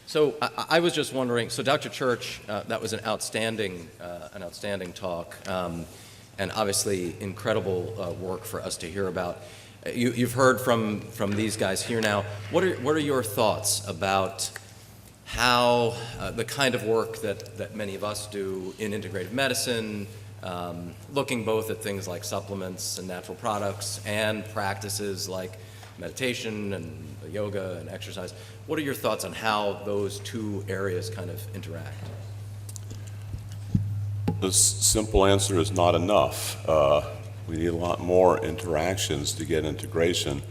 So I was just wondering, so Dr. Church, that was an outstanding talk, and obviously incredible work for us to hear about. You've heard from these guys here now. What are your thoughts about how the kind of work that many of us do in integrative medicine, looking both at things like supplements and natural products and practices like meditation and yoga and exercise. What are your thoughts on how those two areas kind of interact? The simple answer is not enough. We need a lot more interactions to get integration.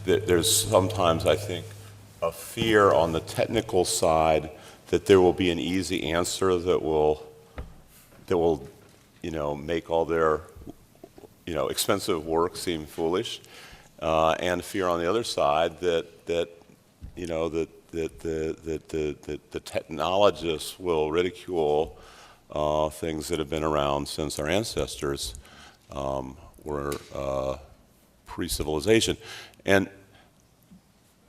There's sometimes, I think, a fear on the technical side that there will be an easy answer that will make all their expensive work seem foolish, and fear on the other side that the technologists will ridicule things that have been around since our ancestors were pre-civilization, and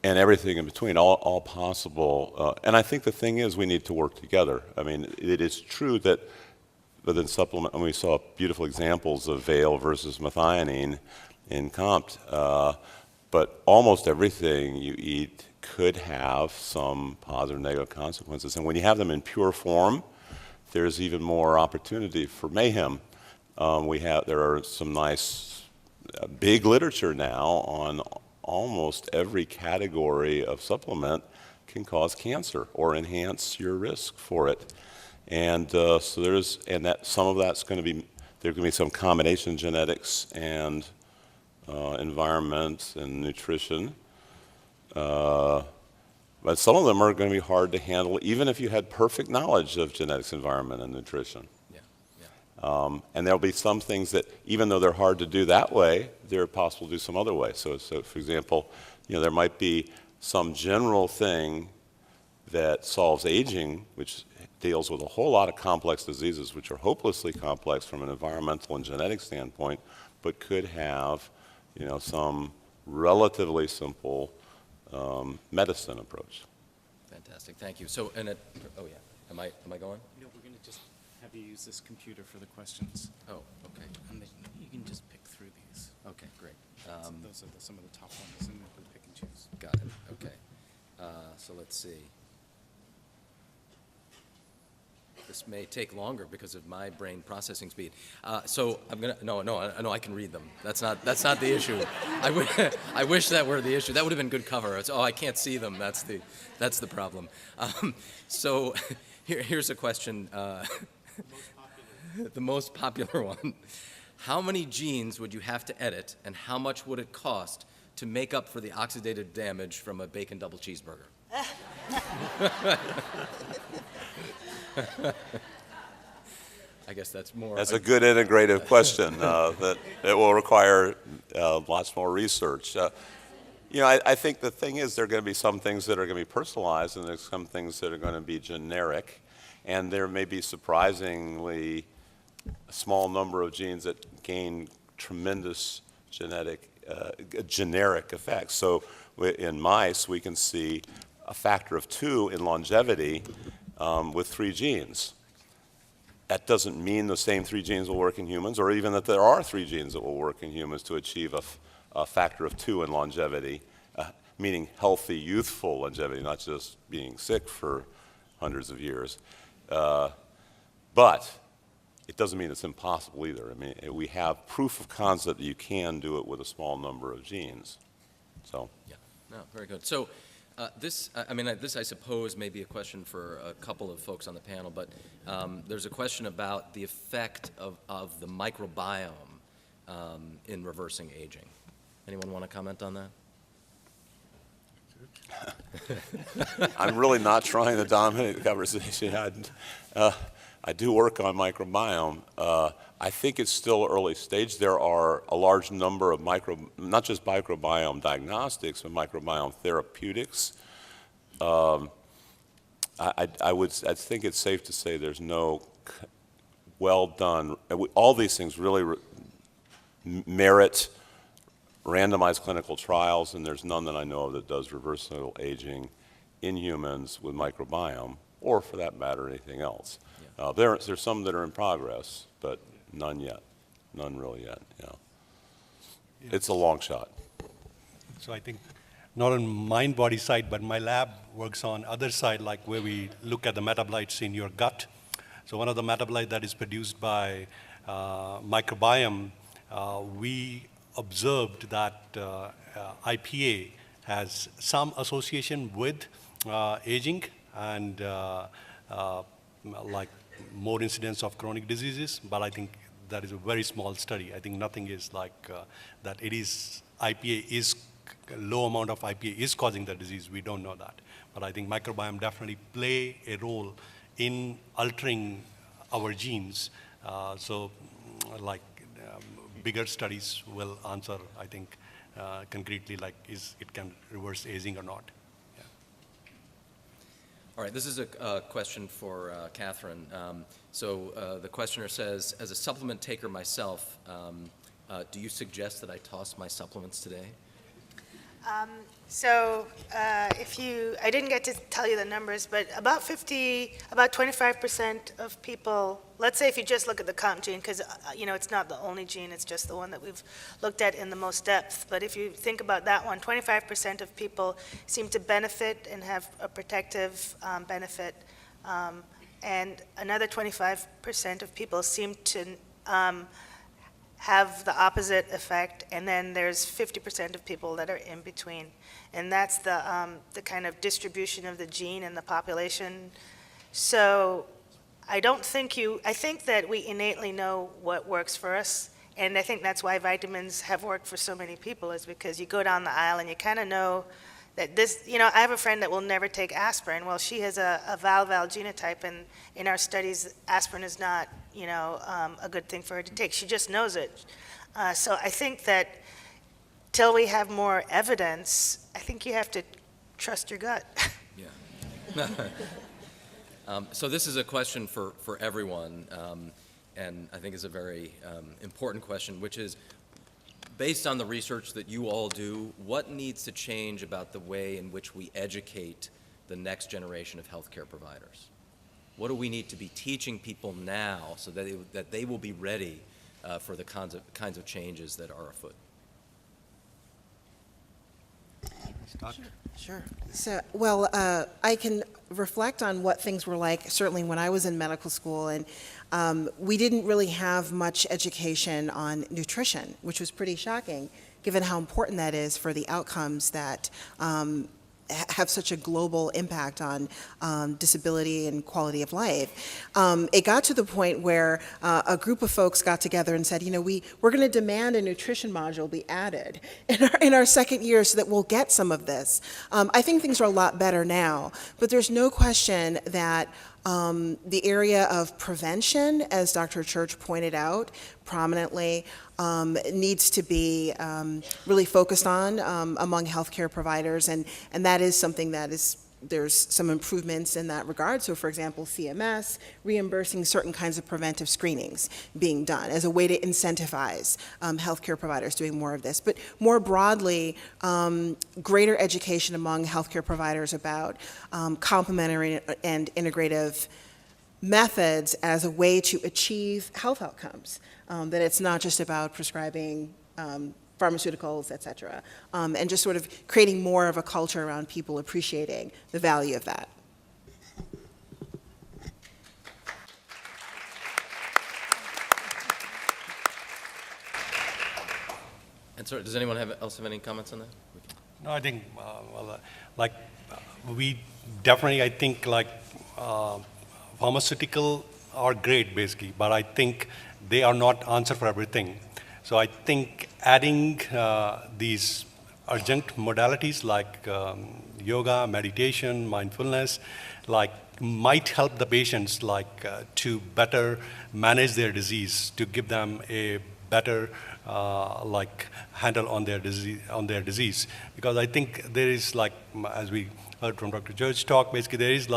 everything in between, all possible. And I think the thing is, we need to work together. I mean, it is true that within supplement, and we saw beautiful examples of Vail versus methionine in COMT, but almost everything you eat could have some positive and negative consequences. And when you have them in pure form, there's even more opportunity for mayhem. There are some nice big literature now on almost every category of supplement can cause cancer or enhance your risk for it. And some of that's going to be, there's going to be some combination genetics and environment and nutrition. But some of them are going to be hard to handle, even if you had perfect knowledge of genetics, environment, and nutrition. And there'll be some things that, even though they're hard to do that way, they're possible to do some other way. So for example, there might be some general thing that solves aging, which deals with a whole lot of complex diseases, which are hopelessly complex from an environmental and genetic standpoint, but could have, some relatively simple medicine approach. Fantastic, thank you. So, am I going? No, we're going to just have you use this computer for the questions. Oh, okay. And then you can just pick through these. Okay, great. Those are some of the top ones, and we pick and choose. Got it. Okay. So let's see. This may take longer because of my brain processing speed. So I'm gonna no, I can read them. That's not the issue. I wish that were the issue. That would have been good cover. I can't see them. That's the problem. So here's a question. The most popular one. How many genes would you have to edit, and how much would it cost to make up for the oxidative damage from a bacon double cheeseburger? I guess that's more. That's a good integrative question that it will require lots more research. I think the thing is, there are going to be some things that are going to be personalized, and there's some things that are going to be generic, and there may be surprisingly a small number of genes that gain tremendous generic effects. So in mice, we can see a factor of 2 in longevity with 3 genes. That doesn't mean the same 3 genes will work in humans, or even that there are 3 genes that will work in humans to achieve a factor of 2 in longevity, meaning healthy, youthful longevity, not just being sick for hundreds of years. But it doesn't mean it's impossible either. I mean, we have proof of concept that you can do it with a small number of genes. So. Yeah. No, very good. So. This, I suppose, may be a question for a couple of folks on the panel, but there's a question about the effect of the microbiome in reversing aging. Anyone want to comment on that? I'm really not trying to dominate the conversation. I do work on microbiome. I think it's still early stage. There are a large number of not just microbiome diagnostics, but microbiome therapeutics. I think it's safe to say there's no well done. All these things really merit randomized clinical trials, and there's none that I know of that does reversible aging in humans with microbiome, or for that matter, anything else. Yeah. There's some that are in progress, but none yet. None really yet, It's a long shot. So I think not on Mindbody side, but my lab works on other side, like where we look at the metabolites in your gut. So one of the metabolites that is produced by microbiome, we observed that IPA has some association with aging and like more incidence of chronic diseases, but I think that is a very small study. I think nothing is like that it is, IPA is, low amount of IPA is causing the disease. We don't know that. But I think microbiome definitely play a role in altering our genes. Bigger studies will answer, I think, concretely, like is it can reverse aging or not. Yeah. All right, this is a question for Kathryn. The questioner says, as a supplement taker myself, do you suggest that I toss my supplements today? I didn't get to tell you the numbers, but about 25% of people, let's say if you just look at the COMT gene, because it's not the only gene, it's just the one that we've looked at in the most depth. But if you think about that one, 25% of people seem to benefit and have a protective benefit, and another 25% of people seem to have the opposite effect, and then there's 50% of people that are in between. And that's the kind of distribution of the gene in the population. So I think that we innately know what works for us, and I think that's why vitamins have worked for so many people, is because you go down the aisle and you kind of know that this, I have a friend that will never take aspirin. Well, she has a Val-Val genotype, and in our studies, aspirin is not, a good thing for her to take. She just knows it. So I think that till we have more evidence, I think you have to trust your gut. Yeah. So this is a question for everyone, and I think is a very important question, which is, based on the research that you all do, what needs to change about the way in which we educate the next generation of healthcare providers? What do we need to be teaching people now so that they will be ready for the kinds of changes that are afoot? Sure. So, I can reflect on what things were like, certainly when I was in medical school, and we didn't really have much education on nutrition, which was pretty shocking, given how important that is for the outcomes that have such a global impact on disability and quality of life. It got to the point where a group of folks got together and said, we're going to demand a nutrition module be added in our second year so that we'll get some of this. I think things are a lot better now, but there's no question that the area of prevention, as Dr. Church pointed out prominently, needs to be really focused on among healthcare providers, and that is something that there's some improvements in that regard. So, for example, CMS reimbursing certain kinds of preventive screenings being done as a way to incentivize healthcare providers doing more of this. But more broadly, greater education among healthcare providers about complementary and integrative methods as a way to achieve health outcomes, that it's not just about prescribing pharmaceuticals, et cetera, and just sort of creating more of a culture around people appreciating the value of that. And so, does anyone else have any comments on that? No, I think, we definitely, I think, pharmaceutical are great, basically, but I think they are not answer for everything. So I think adding these urgent modalities like yoga, meditation, mindfulness, might help the patients to better manage their disease, to give them a better handle on their disease. Because I think there is, as we heard from Dr. George talk, basically there is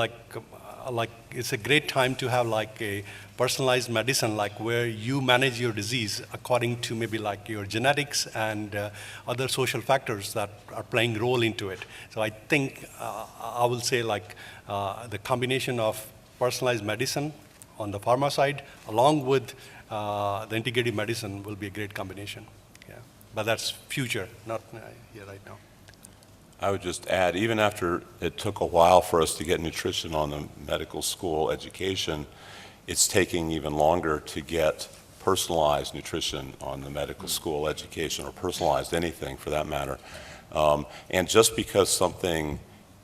like it's a great time to have like a personalized medicine, like where you manage your disease according to maybe like your genetics and other social factors that are playing role into it. So I think I will say like the combination of personalized medicine on the pharma side along with the integrative medicine will be a great combination. Yeah, but that's future, not here right now. I would just add, even after it took a while for us to get nutrition on the medical school education, it's taking even longer to get personalized nutrition on the medical school education, or personalized anything for that matter. And just because something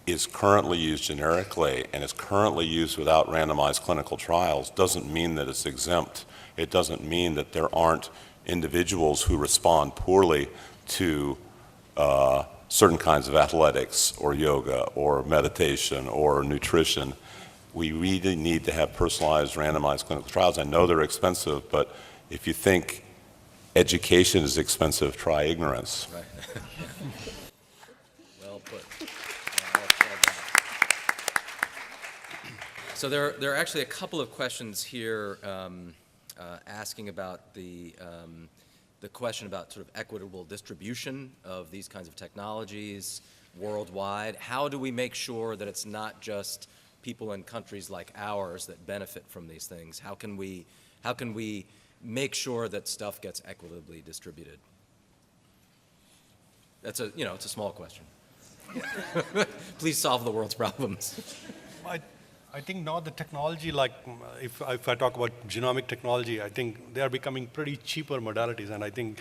is currently used generically and is currently used without randomized clinical trials doesn't mean that it's exempt. It doesn't mean that there aren't individuals who respond poorly to certain kinds of athletics or yoga or meditation or nutrition. We really need to have personalized randomized clinical trials. I know they're expensive, but if you think education is expensive, try ignorance. Right. Well put. So there are actually a couple of questions here asking about the question about sort of equitable distribution of these kinds of technologies worldwide. How do we make sure that it's not just people in countries like ours that benefit from these things? How can we make sure that stuff gets equitably distributed? That's it's a small question. Please solve the world's problems. I think now the technology, like if I talk about genomic technology, I think they are becoming pretty cheaper modalities, and I think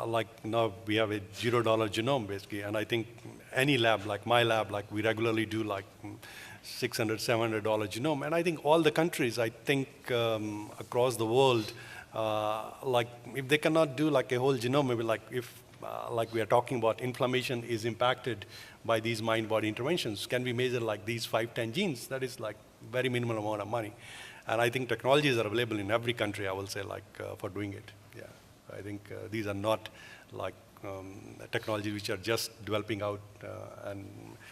like now we have a $0 genome basically, and I think any lab, like my lab, like we regularly do like $600, $700 genome, and I think all the countries, I think across the world, like if they cannot do like a whole genome, maybe like if like we are talking about inflammation is impacted by these mind-body interventions. Can we measure like these 5-10 genes? That is like very minimal amount of money. And I think technologies are available in every country, I will say, like for doing it. Yeah, I think these are not like technologies which are just developing out and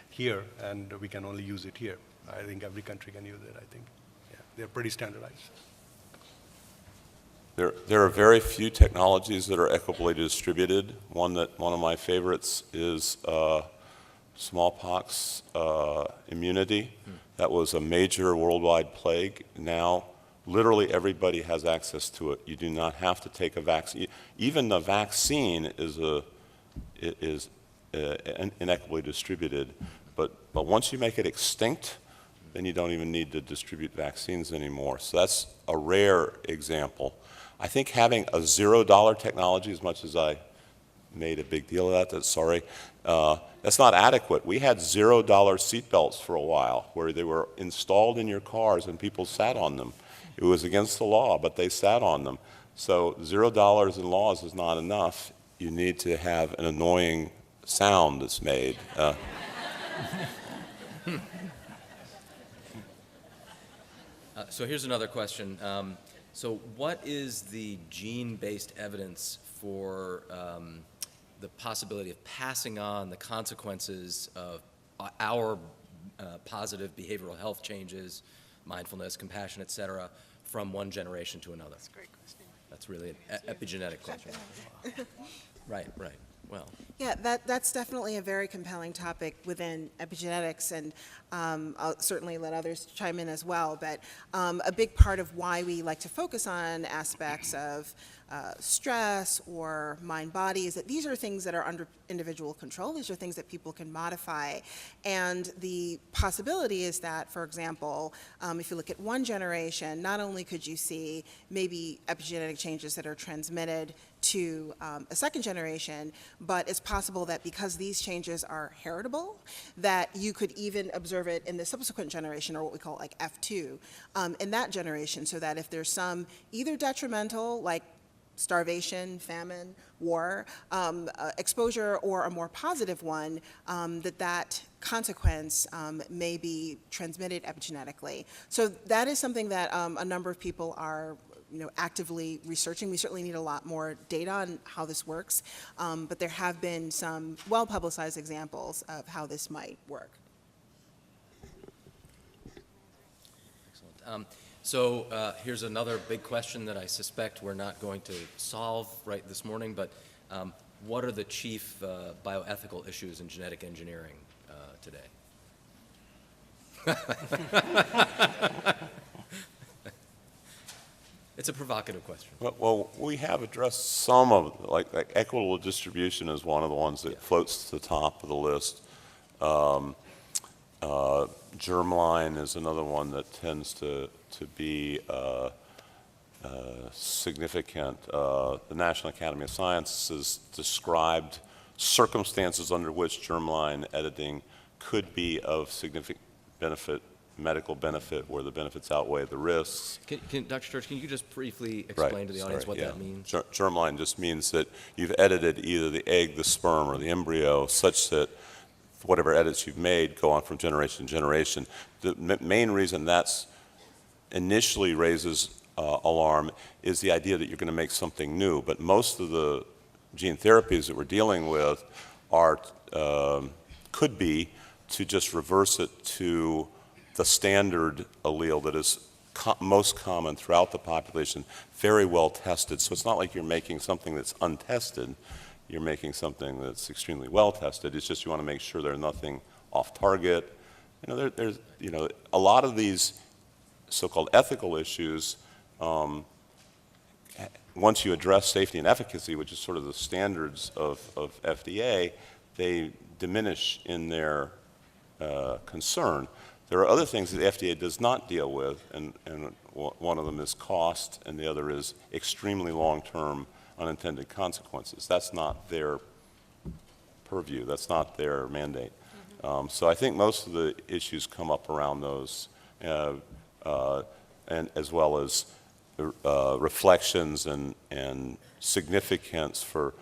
here, and we can only use it here. I think every country can use it, I think. Yeah, they're pretty standardized. There are very few technologies that are equitably distributed. One of my favorites is smallpox immunity. That was a major worldwide plague. Now, literally everybody has access to it. You do not have to take a vaccine. Even the vaccine is inequitably distributed. But once you make it extinct, then you don't even need to distribute vaccines anymore. So that's a rare example. I think having a $0 technology, as much as I made a big deal of that, sorry, that's not adequate. We had $0 seatbelts for a while, where they were installed in your cars and people sat on them. It was against the law, but they sat on them. So $0 in laws is not enough. You need to have an annoying sound that's made. So here's another question. So what is the gene-based evidence for the possibility of passing on the consequences of our positive behavioral health changes, mindfulness, compassion, et cetera, from one generation to another? That's a great question. That's really an epigenetic question. Right. Well. Yeah, that's definitely a very compelling topic within epigenetics, and I'll certainly let others chime in as well, but a big part of why we like to focus on aspects of stress or mind-body is that these are things that are under individual control. These are things that people can modify, and the possibility is that, for example, if you look at one generation, not only could you see maybe epigenetic changes that are transmitted to a second generation, but it's possible that because these changes are heritable, that you could even observe it in the subsequent generation, or what we call like F2, in that generation, so that if there's some either detrimental, like starvation, famine, war, exposure, or a more positive one, that consequence may be transmitted epigenetically. So that is something that a number of people are actively researching. We certainly need a lot more data on how this works, but there have been some well-publicized examples of how this might work. Here's another big question that I suspect we're not going to solve right this morning, but what are the chief bioethical issues in genetic engineering today? It's a provocative question. Well, we have addressed some of, like equitable distribution is one of the ones that floats to the top of the list. Germline is another one that tends to be significant. The National Academy of Sciences described circumstances under which germline editing could be of significant benefit, medical benefit, where the benefits outweigh the risks. Dr. Church, can you just briefly explain to the audience what that means? Germline just means that you've edited either the egg, the sperm, or the embryo such that whatever edits you've made go on from generation to generation. The main reason that's initially raises alarm is the idea that you're going to make something new, but most of the gene therapies that we're dealing with are could be to just reverse it to the standard allele that is most common throughout the population, very well tested. So it's not like you're making something that's untested. You're making something that's extremely well tested. It's just you want to make sure there's nothing off target. You know, there's a lot of these so-called ethical issues. Once you address safety and efficacy, which is sort of the standards of FDA, they diminish in their concern. There are other things that the FDA does not deal with, and one of them is cost, and the other is extremely long-term unintended consequences. That's not their purview. That's not their mandate. So I think most of the issues come up around those, and as well as reflections and significance for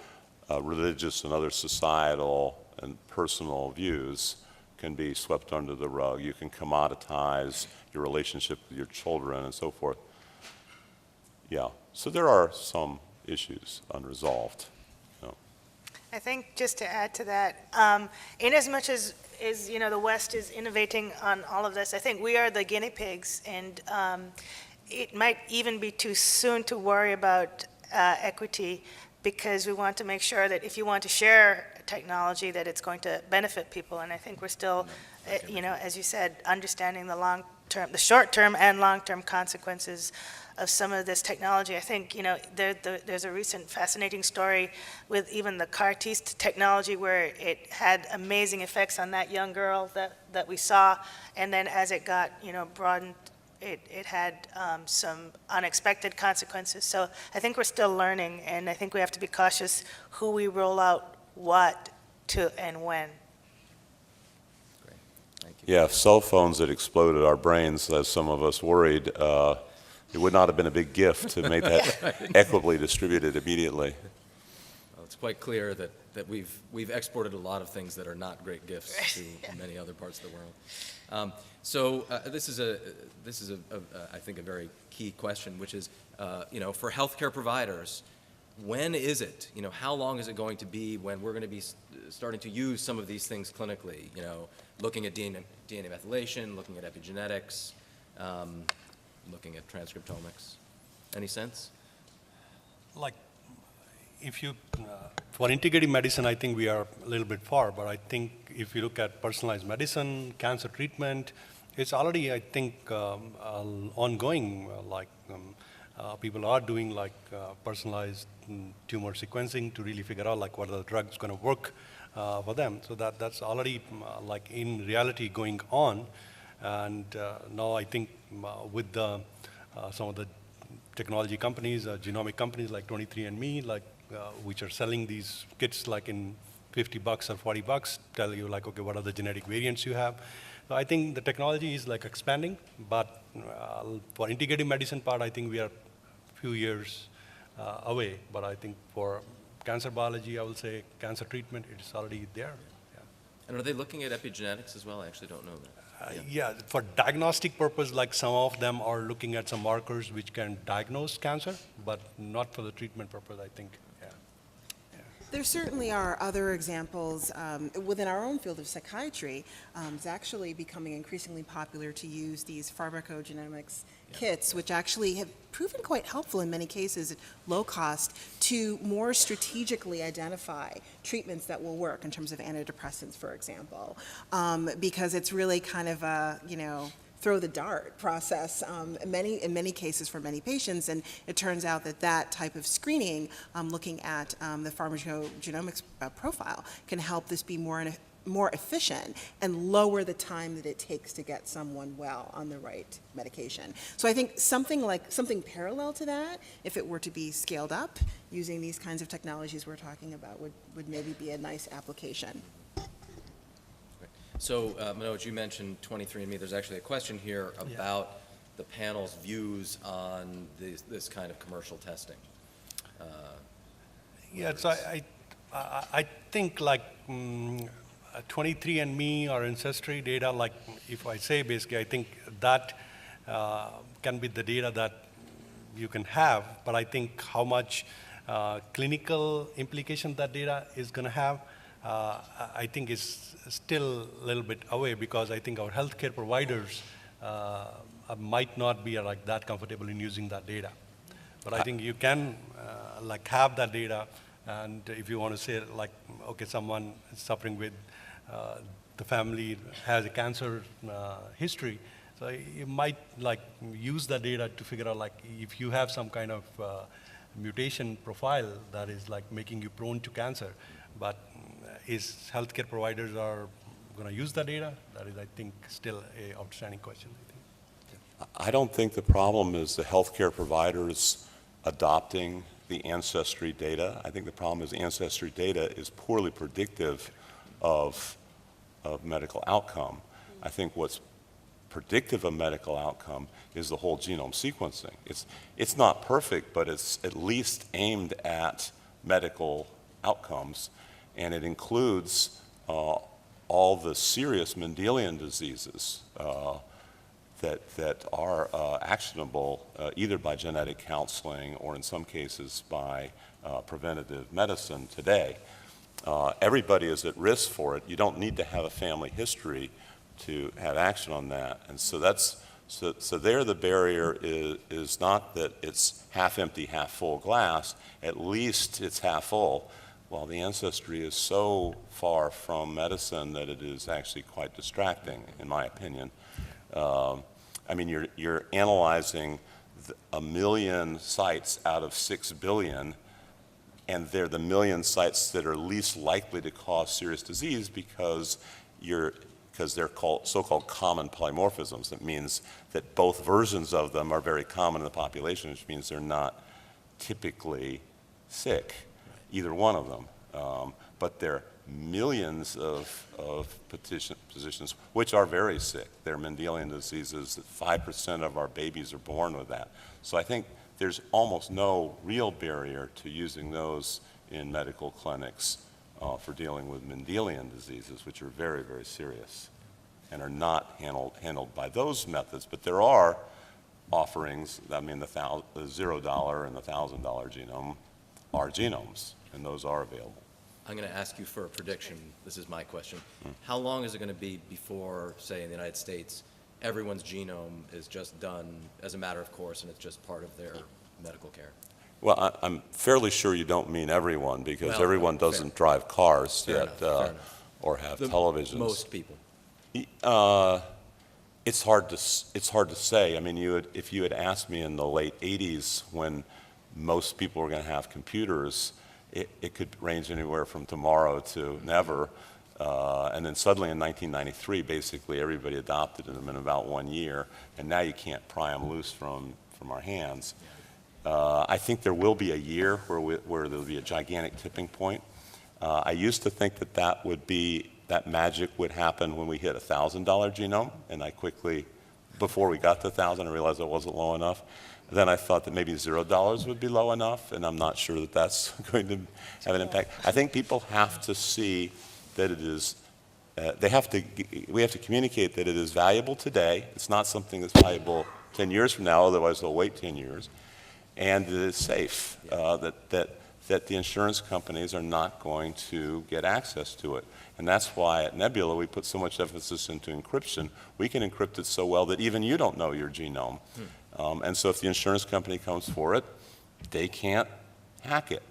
religious and other societal and personal views can be swept under the rug. You can commoditize your relationship with your children and so forth. Yeah, so there are some issues unresolved. I think just to add to that, in as much as the West is innovating on all of this, I think we are the guinea pigs, and it might even be too soon to worry about equity, because we want to make sure that if you want to share technology, that it's going to benefit people. And I think we're still, as you said, understanding the short-term and long-term consequences of some of this technology. I think, there's a recent fascinating story with even the CAR T technology where it had amazing effects on that young girl that we saw. And then as it got, broadened, it had some unexpected consequences. So I think we're still learning, and I think we have to be cautious who we roll out what to and when. Great. Thank you. Yeah, if cell phones had exploded our brains, as some of us worried, it would not have been a big gift to make that equitably distributed immediately. Well, it's quite clear that we've exported a lot of things that are not great gifts to many other parts of the world. This is I think a very key question, which is, for healthcare providers, when is it? How long is it going to be when we're going to be starting to use some of these things clinically? Looking at DNA methylation, looking at epigenetics, looking at transcriptomics. Any sense? Like, for integrative medicine, I think we are a little bit far, but I think if you look at personalized medicine, cancer treatment, it's already, I think, ongoing. People are doing personalized tumor sequencing to really figure out what are the drugs going to work for them. So that's already in reality going on. And now I think with some of the technology companies, genomic companies like 23andMe, which are selling these kits in $50 or $40, tell you okay, what are the genetic variants you have. So I think the technology is expanding, but for integrative medicine part, I think we are a few years away. But I think for cancer biology, I will say cancer treatment, it's already there. Yeah. And are they looking at epigenetics as well? I actually don't know that. Yeah, for diagnostic purpose, some of them are looking at some markers which can diagnose cancer, but not for the treatment purpose, I think. Yeah. There certainly are other examples within our own field of psychiatry. It's actually becoming increasingly popular to use these pharmacogenomics kits, which actually have proven quite helpful in many cases at low cost to more strategically identify treatments that will work in terms of antidepressants, for example, because it's really kind of a, throw the dart process in many cases for many patients, and it turns out that type of screening, looking at the pharmacogenomics profile, can help this be more efficient and lower the time that it takes to get someone well on the right medication. So I think something parallel to that, if it were to be scaled up using these kinds of technologies we're talking about, would maybe be a nice application. So, Manoj, you mentioned 23andMe. There's actually a question here about the panel's views on this kind of commercial testing. So I think like 23andMe or ancestry data, like if I say basically, I think that can be the data that you can have, but I think how much clinical implication that data is going to have, I think is still a little bit away, because I think our healthcare providers might not be like that comfortable in using that data. But I think you can like have that data, and if you want to say like, okay, someone is suffering with, the family has a cancer history, so you might like use that data to figure out like if you have some kind of mutation profile that is like making you prone to cancer. But is healthcare providers are going to use that data? That is, I think, still a outstanding question, I think. I don't think the problem is the healthcare providers adopting the ancestry data. I think the problem is ancestry data is poorly predictive of medical outcome. I think what's predictive of medical outcome is the whole genome sequencing. It's not perfect, but it's at least aimed at medical outcomes, and it includes all the serious Mendelian diseases that are actionable either by genetic counseling or in some cases by preventative medicine today. Everybody is at risk for it. You don't need to have a family history to have action on that. And so there the barrier is not that it's half empty, half full glass. At least it's half full. While the ancestry is so far from medicine that it is actually quite distracting, in my opinion. I mean, you're analyzing 1 million sites out of 6 billion, and they're the million sites that are least likely to cause serious disease because they're so-called common polymorphisms. That means that both versions of them are very common in the population, which means they're not typically sick, either one of them. But they're millions of physicians which are very sick. They're Mendelian diseases. 5% of our babies are born with that. So I think there's almost no real barrier to using those in medical clinics for dealing with Mendelian diseases, which are very, very serious and are not handled by those methods. But there are offerings. I mean, the $0 and the $1,000 genome are genomes, and those are available. I'm going to ask you for a prediction. This is my question. How long is it going to be before, say, in the United States, everyone's genome is just done as a matter of course and it's just part of their medical care? Well, I'm fairly sure you don't mean everyone, because Well, everyone fair. doesn't drive cars Fair yet enough. or have The- televisions. Most people. It's hard to say. I mean, if you had asked me in the late 80s when most people were going to have computers, it could range anywhere from tomorrow to never. And then suddenly in 1993, basically everybody adopted them in about 1 year, and now you can't pry them loose from our hands. I think there will be a year where there'll be a gigantic tipping point. I used to think that magic would happen when we hit $1,000 genome, and I quickly, before we got to 1,000, I realized it wasn't low enough. Then I thought that maybe $0 would be low enough, and I'm not sure that that's going to have an impact. I think people have to see that it is, we have to communicate that it is valuable today. It's not something that's valuable 10 years from now, otherwise they'll wait 10 years. And it is safe, that that the insurance companies are not going to get access to it. And that's why at Nebula we put so much emphasis into encryption. We can encrypt it so well that even you don't know your genome. And so if the insurance company comes for it, they can't hack it.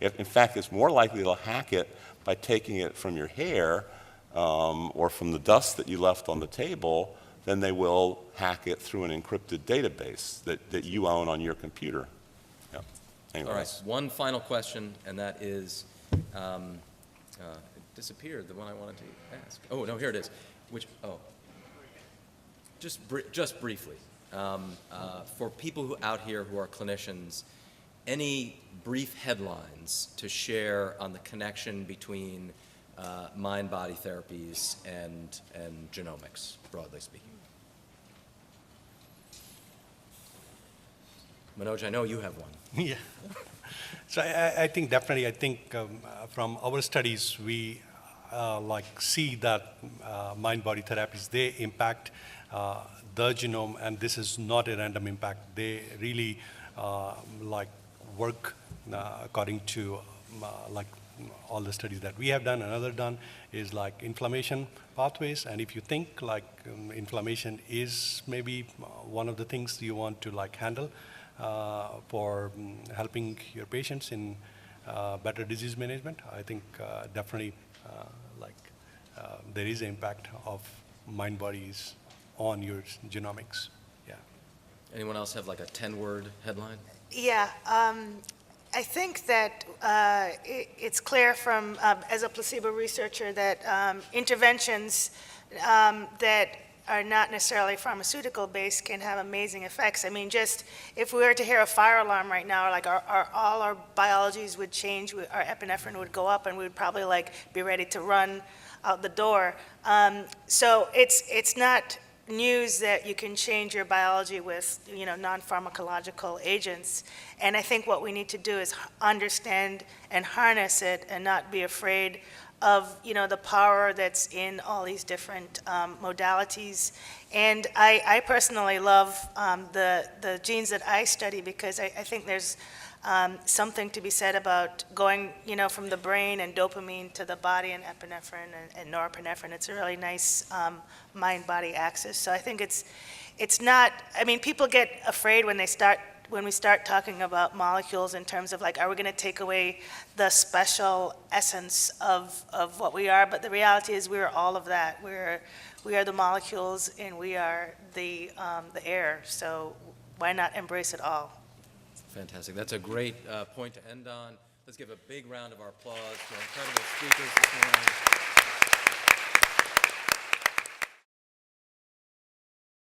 In fact, it's more likely they'll hack it by taking it from your hair or from the dust that you left on the table than they will hack it through an encrypted database that you own on your computer. Yeah. Anyways. All right, one final question, and that is, it disappeared, the one I wanted to ask. Oh, no, here it is. Just briefly, for people who out here who are clinicians, any brief headlines to share on the connection between mind-body therapies and genomics, broadly speaking? Manoj, I know you have one. Yeah. So I think definitely, from our studies, we see that mind-body therapies, they impact the genome, and this is not a random impact. They really work according to all the studies that we have done and others done is like inflammation pathways. And if you think inflammation is maybe one of the things you want to handle for helping your patients in better disease management, I think definitely there is an impact of mind bodies on your genomics. Yeah. Anyone else have like a 10-word headline? Yeah, I think that it's clear from, as a placebo researcher, that interventions that are not necessarily pharmaceutical-based can have amazing effects. I mean, just if we were to hear a fire alarm right now, all our biologies would change, our epinephrine would go up, and we would probably be ready to run out the door. So it's not news that you can change your biology with non-pharmacological agents. And I think what we need to do is understand and harness it and not be afraid of the power that's in all these different modalities. And I personally love the genes that I study because I think there's something to be said about going from the brain and dopamine to the body and epinephrine and norepinephrine. It's a really nice mind-body axis. So I think it's not, I mean, people get afraid when we start talking about molecules in terms of are we going to take away the special essence of what we are? But the reality is we are all of that. We are the molecules and we are the air. So why not embrace it all? Fantastic. That's a great point to end on. Let's give a big round of applause to our incredible speakers this morning.